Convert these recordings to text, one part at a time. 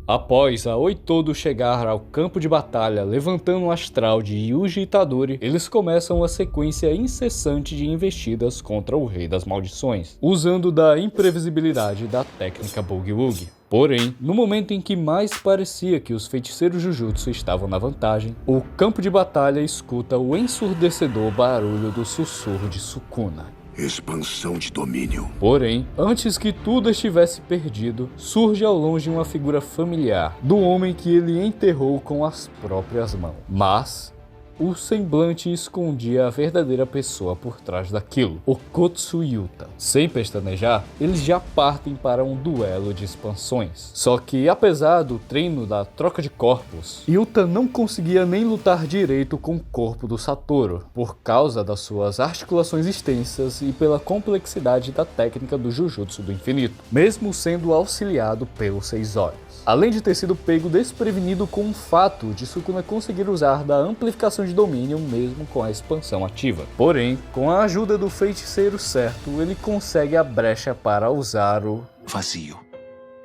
Após a Oitodo chegar ao campo de batalha levantando o astral de Yuji Itadori, eles começam uma sequência incessante de investidas contra o Rei das Maldições, usando da imprevisibilidade da técnica Boogie Woogie. Porém, no momento em que mais parecia que os feiticeiros Jujutsu estavam na vantagem, o campo de batalha escuta o ensurdecedor barulho do sussurro de Sukuna. Expansão de domínio. Porém, antes que tudo estivesse perdido, surge ao longe uma figura familiar do homem que ele enterrou com as próprias mãos. Mas o semblante escondia a verdadeira pessoa por trás daquilo, Okotsu Yuta. Sem pestanejar, eles já partem para um duelo de expansões. Só que, apesar do treino da troca de corpos, Yuta não conseguia nem lutar direito com o corpo do Satoru, por causa das suas articulações extensas e pela complexidade da técnica do Jujutsu do Infinito, mesmo sendo auxiliado pelos 6 olhos. Além de ter sido pego desprevenido com o fato de Sukuna conseguir usar da amplificação de domínio mesmo com a expansão ativa. Porém, com a ajuda do feiticeiro certo, ele consegue a brecha para usar o Vazio.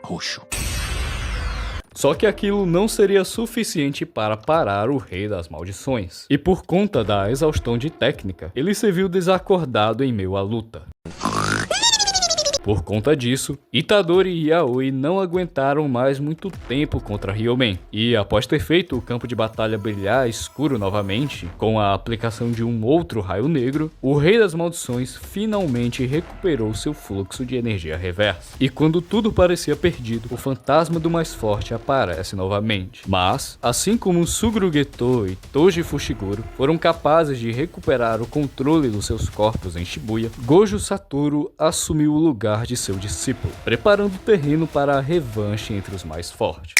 Roxo. Só que aquilo não seria suficiente para parar o Rei das Maldições. E por conta da exaustão de técnica, ele se viu desacordado em meio à luta. Por conta disso, Itadori e Yaoi não aguentaram mais muito tempo contra Ryomen, e após ter feito o campo de batalha brilhar escuro novamente, com a aplicação de um outro raio negro, o Rei das Maldições finalmente recuperou seu fluxo de energia reversa. E quando tudo parecia perdido, o fantasma do mais forte aparece novamente. Mas, assim como Suguru Geto e Toji Fushiguro foram capazes de recuperar o controle dos seus corpos em Shibuya, Gojo Satoru assumiu o lugar de seu discípulo, preparando o terreno para a revanche entre os mais fortes.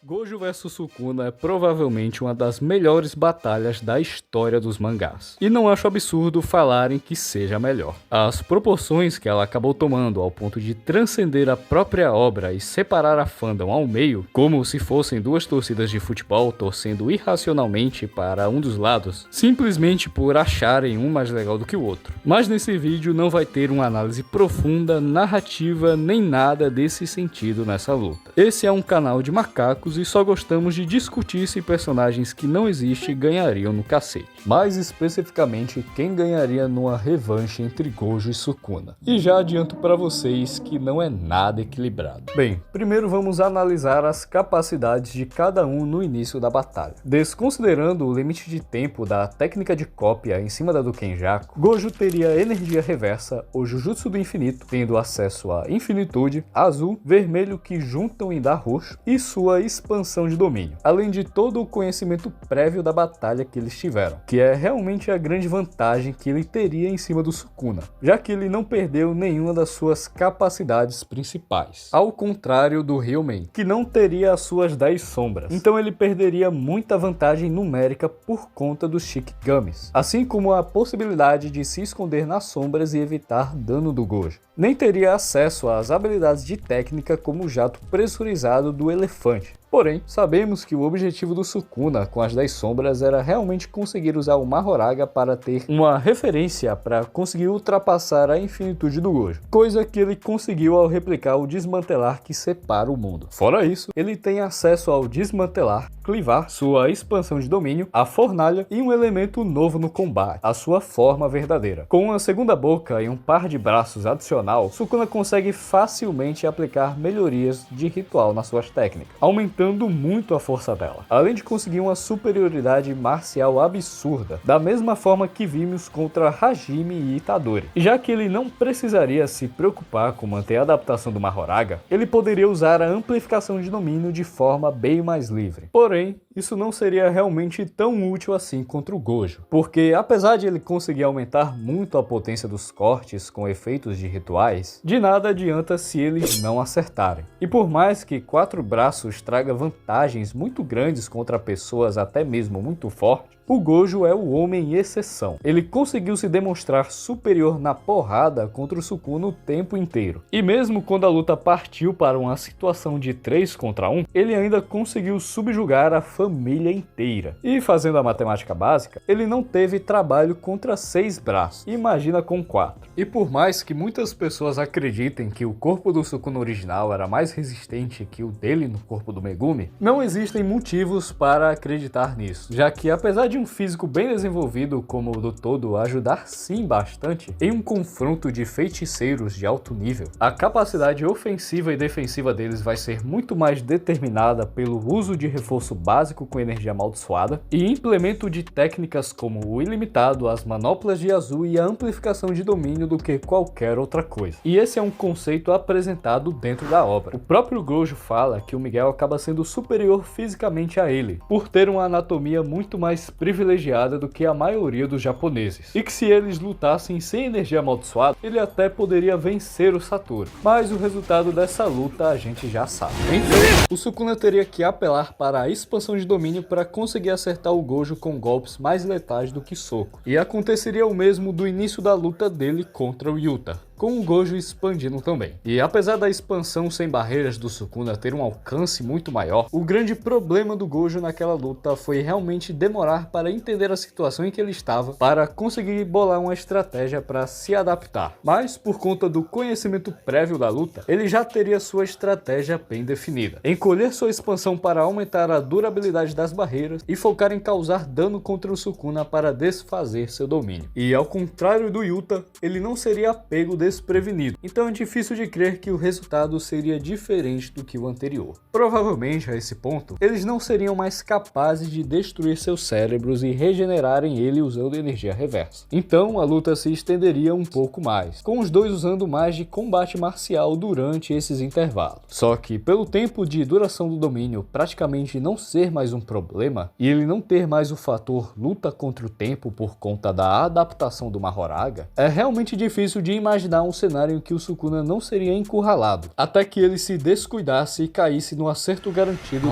Gojo vs Sukuna é provavelmente uma das melhores batalhas da história dos mangás, e não acho absurdo falarem que seja a melhor. As proporções que ela acabou tomando ao ponto de transcender a própria obra e separar a fandom ao meio, como se fossem duas torcidas de futebol torcendo irracionalmente para um dos lados, simplesmente por acharem um mais legal do que o outro. Mas nesse vídeo não vai ter uma análise profunda, narrativa, nem nada desse sentido nessa luta. Esse é um canal de macacos e só gostamos de discutir se personagens que não existem ganhariam no cacete. Mais especificamente, quem ganharia numa revanche entre Gojo e Sukuna. E já adianto para vocês que não é nada equilibrado. Bem, primeiro vamos analisar as capacidades de cada um no início da batalha. Desconsiderando o limite de tempo da técnica de cópia em cima da do Kenjaku, Gojo teria energia reversa, o Jujutsu do Infinito, tendo acesso à Infinitude, azul, vermelho que juntam em dar roxo, e sua expansão de domínio, além de todo o conhecimento prévio da batalha que eles tiveram, que é realmente a grande vantagem que ele teria em cima do Sukuna, já que ele não perdeu nenhuma das suas capacidades principais, ao contrário do Ryomen, que não teria as suas 10 sombras, então ele perderia muita vantagem numérica por conta dos Shikigamis, assim como a possibilidade de se esconder nas sombras e evitar dano do Gojo. Nem teria acesso às habilidades de técnica como o jato pressurizado do elefante. Porém, sabemos que o objetivo do Sukuna com as 10 sombras era realmente conseguir usar o Mahoraga para ter uma referência para conseguir ultrapassar a infinitude do Gojo, coisa que ele conseguiu ao replicar o desmantelar que separa o mundo. Fora isso, ele tem acesso ao desmantelar, clivar, sua expansão de domínio, a fornalha e um elemento novo no combate, a sua forma verdadeira. Com uma segunda boca e um par de braços adicional, Sukuna consegue facilmente aplicar melhorias de ritual nas suas técnicas, aumentando muito a força dela, além de conseguir uma superioridade marcial absurda, da mesma forma que vimos contra Hajime e Itadori. E já que ele não precisaria se preocupar com manter a adaptação do Mahoraga, ele poderia usar a amplificação de domínio de forma bem mais livre. Porém, isso não seria realmente tão útil assim contra o Gojo, porque apesar de ele conseguir aumentar muito a potência dos cortes com efeitos de rituais, de nada adianta se eles não acertarem. E por mais que 4 braços traga vantagens muito grandes contra pessoas até mesmo muito fortes, O Gojo é o homem exceção. Ele conseguiu se demonstrar superior na porrada contra o Sukuna o tempo inteiro. E mesmo quando a luta partiu para uma situação de 3 contra 1, ele ainda conseguiu subjugar a família inteira. E fazendo a matemática básica, ele não teve trabalho contra 6 braços. Imagina com 4. E por mais que muitas pessoas acreditem que o corpo do Sukuna original era mais resistente que o dele no corpo do Megumi, não existem motivos para acreditar nisso, já que apesar de um físico bem desenvolvido como o do Todo ajudar sim bastante em um confronto de feiticeiros de alto nível, a capacidade ofensiva e defensiva deles vai ser muito mais determinada pelo uso de reforço básico com energia amaldiçoada e implemento de técnicas como o ilimitado, as manoplas de azul e a amplificação de domínio do que qualquer outra coisa. E esse é um conceito apresentado dentro da obra. O próprio Gojo fala que o Miguel acaba sendo superior fisicamente a ele, por ter uma anatomia muito mais privilegiada do que a maioria dos japoneses, e que se eles lutassem sem energia amaldiçoada, ele até poderia vencer o Satoru. Mas o resultado dessa luta a gente já sabe. Então, o Sukuna teria que apelar para a expansão de domínio para conseguir acertar o Gojo com golpes mais letais do que soco. E aconteceria o mesmo do início da luta dele contra o Yuta, com o Gojo expandindo também. E apesar da expansão sem barreiras do Sukuna ter um alcance muito maior, o grande problema do Gojo naquela luta foi realmente demorar para entender a situação em que ele estava, para conseguir bolar uma estratégia para se adaptar. Mas por conta do conhecimento prévio da luta, ele já teria sua estratégia bem definida. Encolher sua expansão para aumentar a durabilidade das barreiras e focar em causar dano contra o Sukuna para desfazer seu domínio. E ao contrário do Yuta, ele não seria pego desprevenido, então é difícil de crer que o resultado seria diferente do que o anterior. Provavelmente, a esse ponto, eles não seriam mais capazes de destruir seus cérebros e regenerarem ele usando energia reversa. Então a luta se estenderia um pouco mais, com os dois usando mais de combate marcial durante esses intervalos. Só que pelo tempo de duração do domínio praticamente não ser mais um problema, e ele não ter mais o fator luta contra o tempo por conta da adaptação do Mahoraga, é realmente difícil de imaginar um cenário em que o Sukuna não seria encurralado, até que ele se descuidasse e caísse no acerto garantido.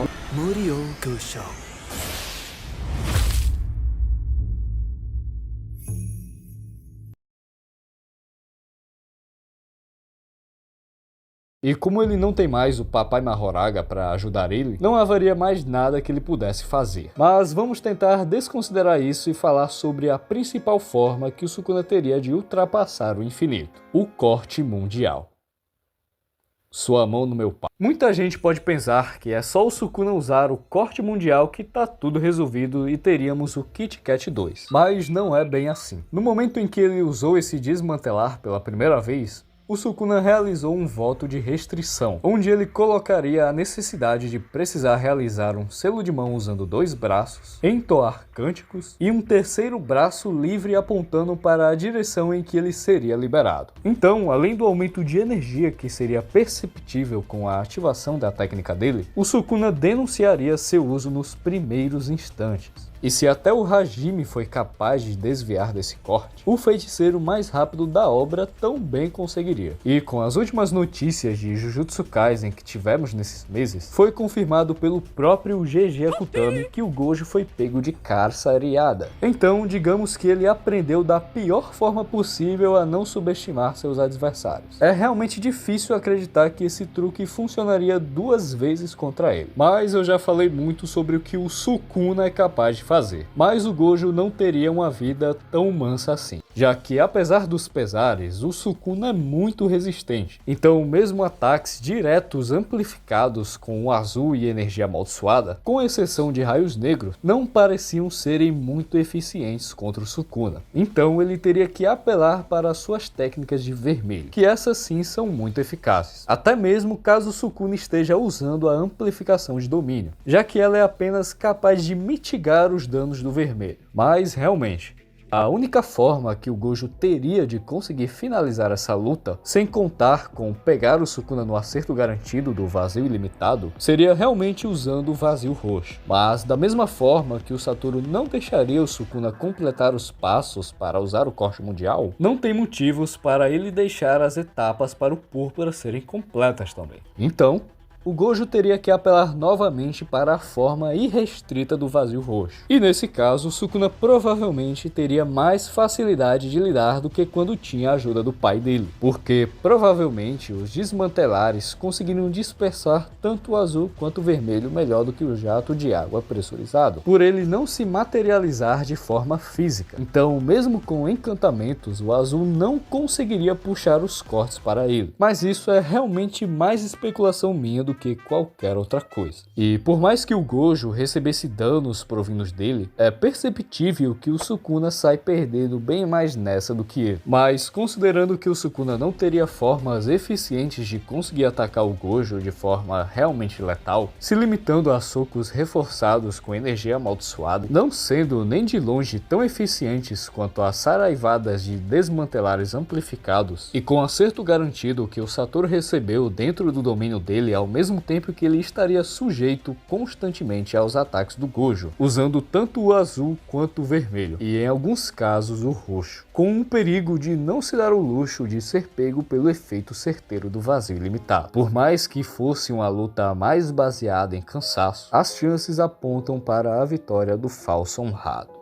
E como ele não tem mais o Papai Mahoraga para ajudar ele, não haveria mais nada que ele pudesse fazer. Mas vamos tentar desconsiderar isso e falar sobre a principal forma que o Sukuna teria de ultrapassar o infinito: o corte mundial. Sua mão no meu pau. Muita gente pode pensar que é só o Sukuna usar o corte mundial que tá tudo resolvido e teríamos o Kit Kat 2. Mas não é bem assim. No momento em que ele usou esse desmantelar pela primeira vez, o Sukuna realizou um voto de restrição, onde ele colocaria a necessidade de precisar realizar um selo de mão usando 2 braços, entoar cânticos e um terceiro braço livre apontando para a direção em que ele seria liberado. Então, além do aumento de energia que seria perceptível com a ativação da técnica dele, o Sukuna denunciaria seu uso nos primeiros instantes. E se até o Hajime foi capaz de desviar desse corte, o feiticeiro mais rápido da obra também conseguiria. E com as últimas notícias de Jujutsu Kaisen que tivemos nesses meses, foi confirmado pelo próprio GG Akutami que o Gojo foi pego de carça areada. Então, digamos que ele aprendeu da pior forma possível a não subestimar seus adversários. É realmente difícil acreditar que esse truque funcionaria 2 vezes contra ele. Mas eu já falei muito sobre o que o Sukuna é capaz de fazer. Mas o Gojo não teria uma vida tão mansa assim, já que apesar dos pesares, o Sukuna é muito resistente. Então mesmo ataques diretos amplificados com o azul e energia amaldiçoada, com exceção de raios negros, não pareciam serem muito eficientes contra o Sukuna. Então ele teria que apelar para suas técnicas de vermelho, que essas sim são muito eficazes, até mesmo caso o Sukuna esteja usando a amplificação de domínio, já que ela é apenas capaz de mitigar os danos do vermelho. Mas realmente, a única forma que o Gojo teria de conseguir finalizar essa luta, sem contar com pegar o Sukuna no acerto garantido do vazio ilimitado, seria realmente usando o vazio roxo. Mas da mesma forma que o Satoru não deixaria o Sukuna completar os passos para usar o corte mundial, não tem motivos para ele deixar as etapas para o púrpura serem completas também. Então, o Gojo teria que apelar novamente para a forma irrestrita do vazio roxo. E nesse caso, Sukuna provavelmente teria mais facilidade de lidar do que quando tinha a ajuda do pai dele, porque provavelmente os desmantelares conseguiriam dispersar tanto o azul quanto o vermelho melhor do que o jato de água pressurizado, por ele não se materializar de forma física. Então, mesmo com encantamentos, o azul não conseguiria puxar os cortes para ele. Mas isso é realmente mais especulação minha do que qualquer outra coisa. E por mais que o Gojo recebesse danos provindos dele, é perceptível que o Sukuna sai perdendo bem mais nessa do que ele. Mas considerando que o Sukuna não teria formas eficientes de conseguir atacar o Gojo de forma realmente letal, se limitando a socos reforçados com energia amaldiçoada, não sendo nem de longe tão eficientes quanto as saraivadas de desmantelares amplificados, e com acerto garantido que o Satoru recebeu dentro do domínio dele ao mesmo tempo que ele estaria sujeito constantemente aos ataques do Gojo, usando tanto o azul quanto o vermelho, e em alguns casos o roxo, com o perigo de não se dar o luxo de ser pego pelo efeito certeiro do vazio ilimitado. Por mais que fosse uma luta mais baseada em cansaço, as chances apontam para a vitória do falso honrado.